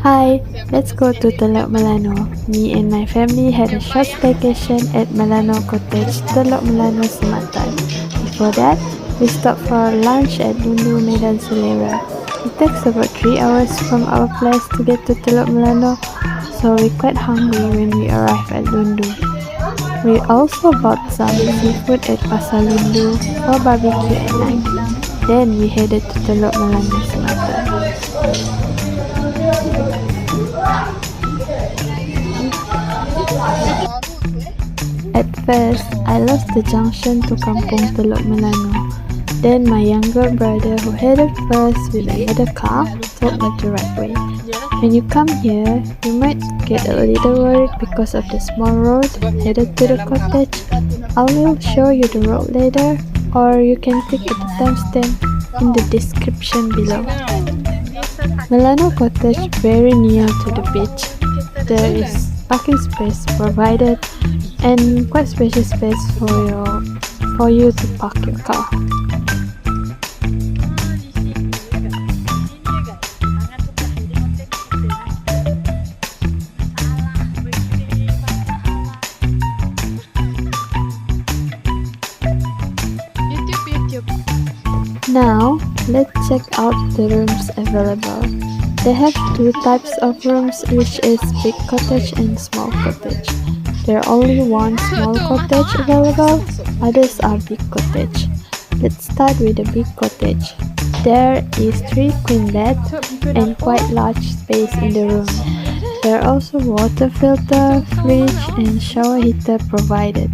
Hi, let's go to Telok Melano. Me and my family had a short staycation at Melano Cottage, Telok Melano Sematan. Before that, we stopped for lunch at Lundu, Medan, Selera. It takes about 3 hours from our place to get to Telok Melano, so we're quite hungry when we arrive at Lundu. We also bought some seafood at Pasar Lundu for barbecue at night. Then we headed to Telok Melano Sematan. At first, I lost the junction to Kampung Telok Melano. Then my younger brother, who headed first with another car, told me the right way. When you come here, you might get a little worried because of the small road headed to the cottage. I will show you the road later, or you can click the timestamp in the description below. Melano Cottage very near to the beach. There is parking space provided and quite spacious space for you to park your car. Now, let's check out the rooms available. They have two types of rooms, which is big cottage and small cottage. There are only one small cottage available, others are big cottage. Let's start with the big cottage. There is 3 queen beds and quite large space in the room. There are also water filter, fridge and shower heater provided.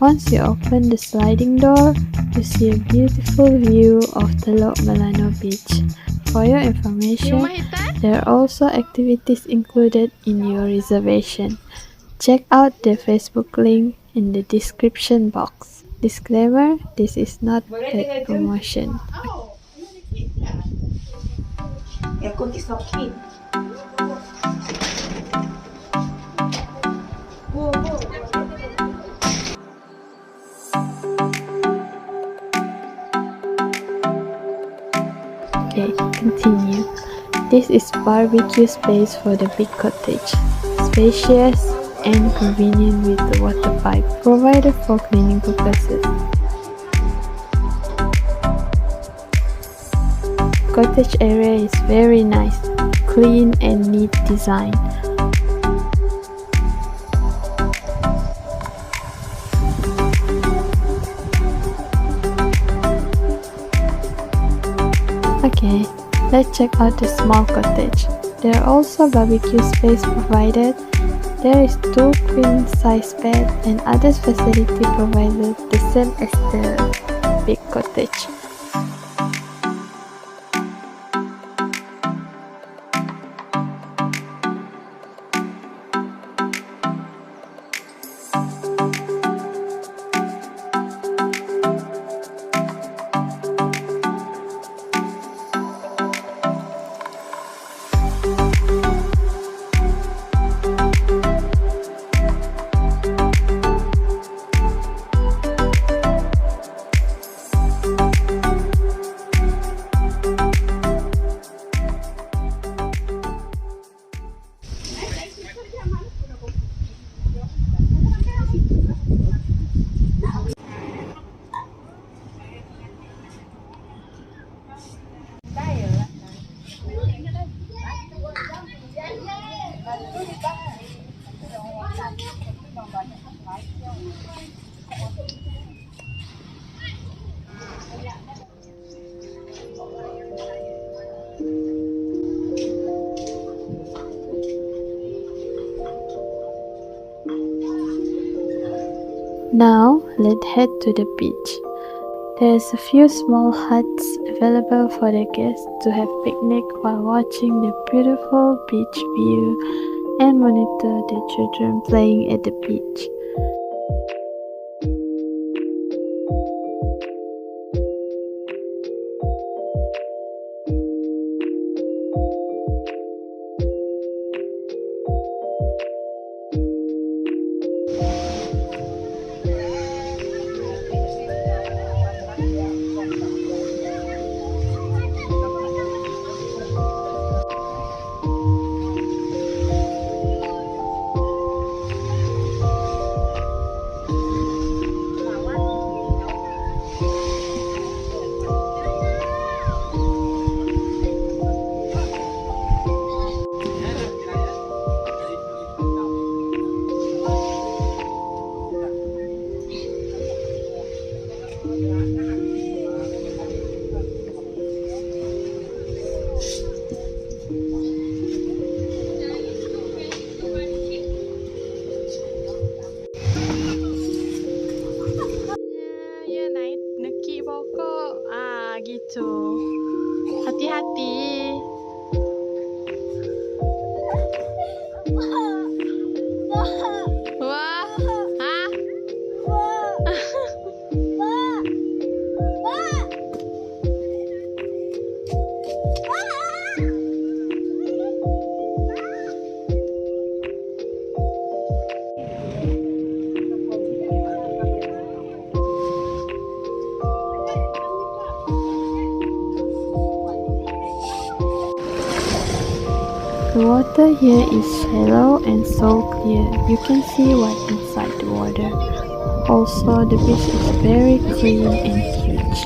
Once you open the sliding door, you see a beautiful view of Telok Melano Beach. For your information, there are also activities included in your reservation. Check out the Facebook link in the description box. Disclaimer, this is not paid promotion. Okay, continue. This is barbecue space for the big cottage. Spacious and convenient with the water pipe provided for cleaning purposes. Cottage area is very nice, clean and neat design. Okay, let's check out the small cottage. There are also barbecue space provided. There is 2 queen size bed and other facility provided the same as the big cottage. Now, let's head to the beach. There's a few small huts available for the guests to have picnic while watching the beautiful beach view and monitor the children playing at the beach. The water here is shallow and so clear, you can see what's inside the water. Also, the beach is very clean and huge.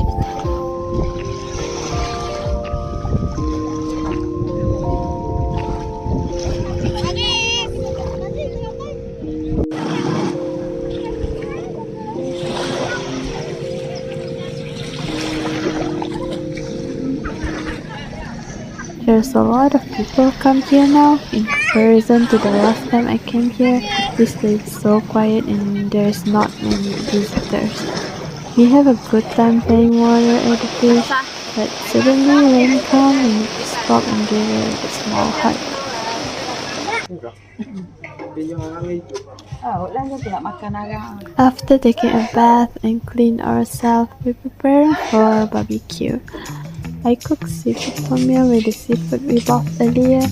There's a lot of people come here now. In comparison to the last time I came here, this place is so quiet and there's not many visitors. We have a good time playing water at the beach, but suddenly rain came and we stopped and gathered at a small hut. After taking a bath and clean ourselves, we preparing for barbecue. I cooked seafood tom yum with the seafood we bought earlier.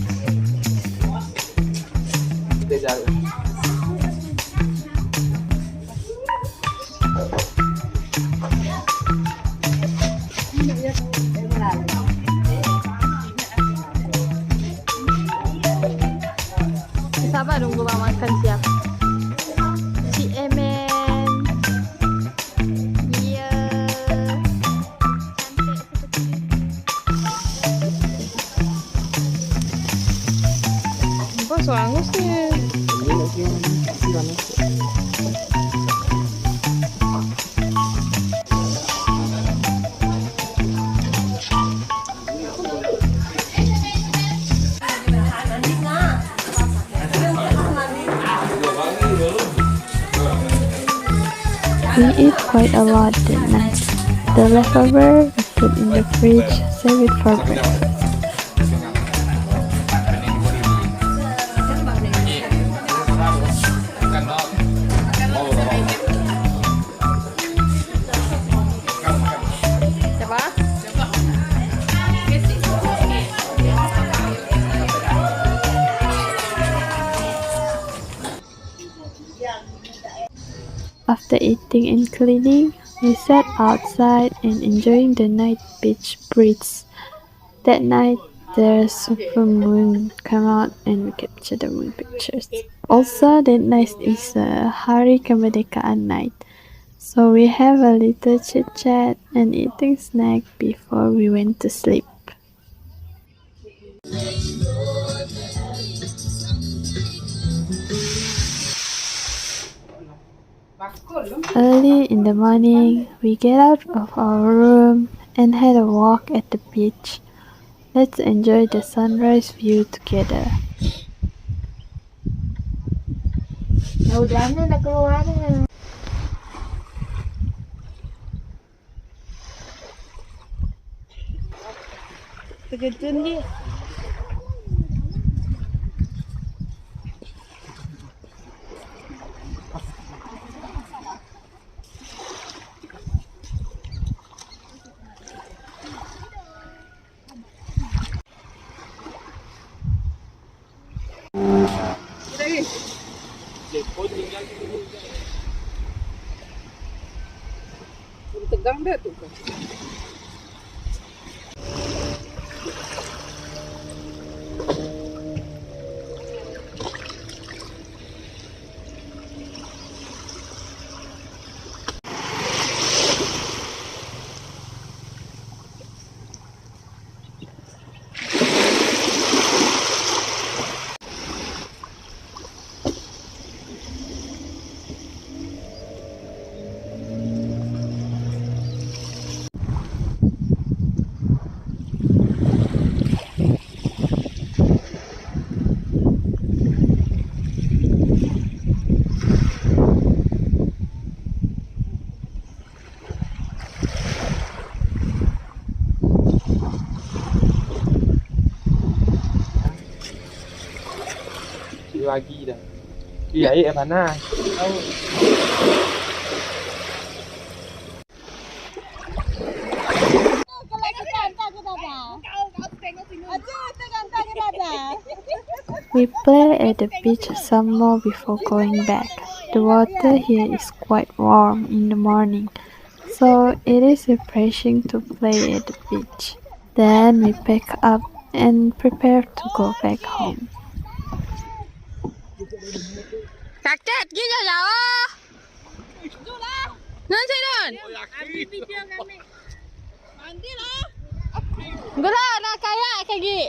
Sabar nunggu Bang makan siap. Si Emen. Iya. Cantik seperti Bos angus ni. We eat quite a lot that night. The leftover we put in the fridge, save it for breakfast. After eating and cleaning, we sat outside and enjoying the night beach breeze. That night, the super moon came out and we captured the moon pictures. Also, that night is a Hari Kemerdekaan night, so we have a little chit chat and eating snack before we went to sleep. Early in the morning, we get out of our room and had a walk at the beach. Let's enjoy the sunrise view together. Udahnya dah keluar dah. Terkejut dia. Tegang dah tu kan. Lagi dah. Air panas. Tahu. We play at the beach some more before going back. The water here is quite warm in the morning, so it is refreshing to play at the beach. Then we pack up and prepare to go back home. Kaget gitu ya. Nanti don. Gue lah kayak gitu.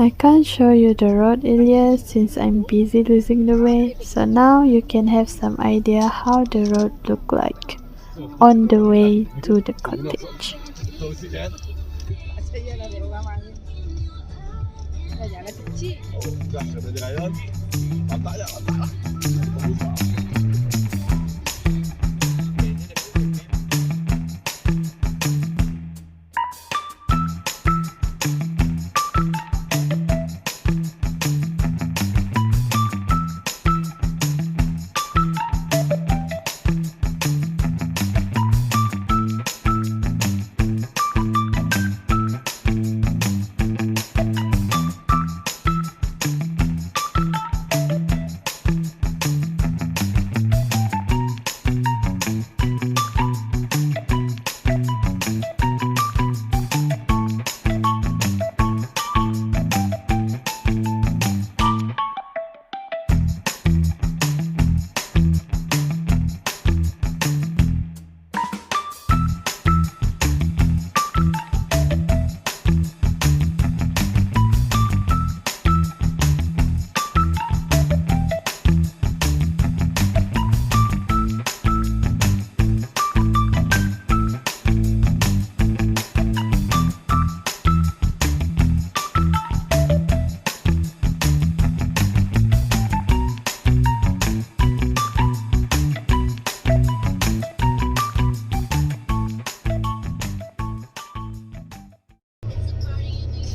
I can't show you the road area since I'm busy losing the way, so now you can have some idea how the road look like on the way to the cottage.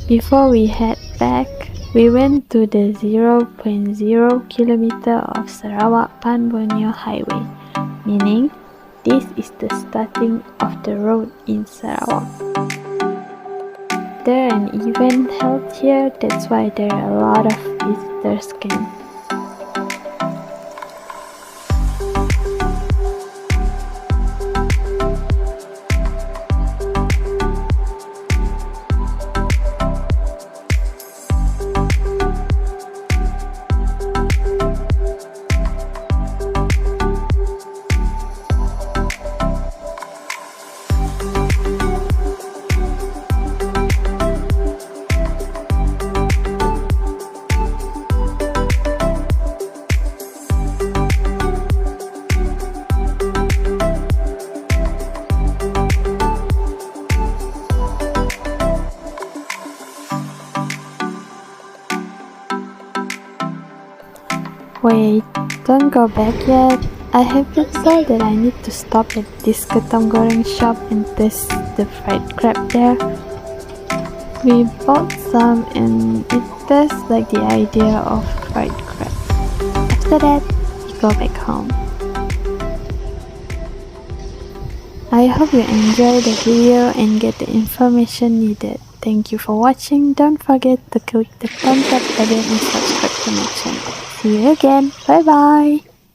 Before we head back, we went to the 0.0 kilometer of Sarawak Borneo highway, meaning this is the starting of the road in Sarawak. there an event held here, that's why there are a lot of visitors came. Wait, don't go back yet. I have been told that I need to stop at this Ketam Goreng shop and taste the fried crab there. We bought some and it tastes like the idea of fried crab. After that, we go back home. I hope you enjoyed the video and get the information needed. Thank you for watching. Don't forget to click the thumbs up button and subscribe to my channel. See you again. Bye bye.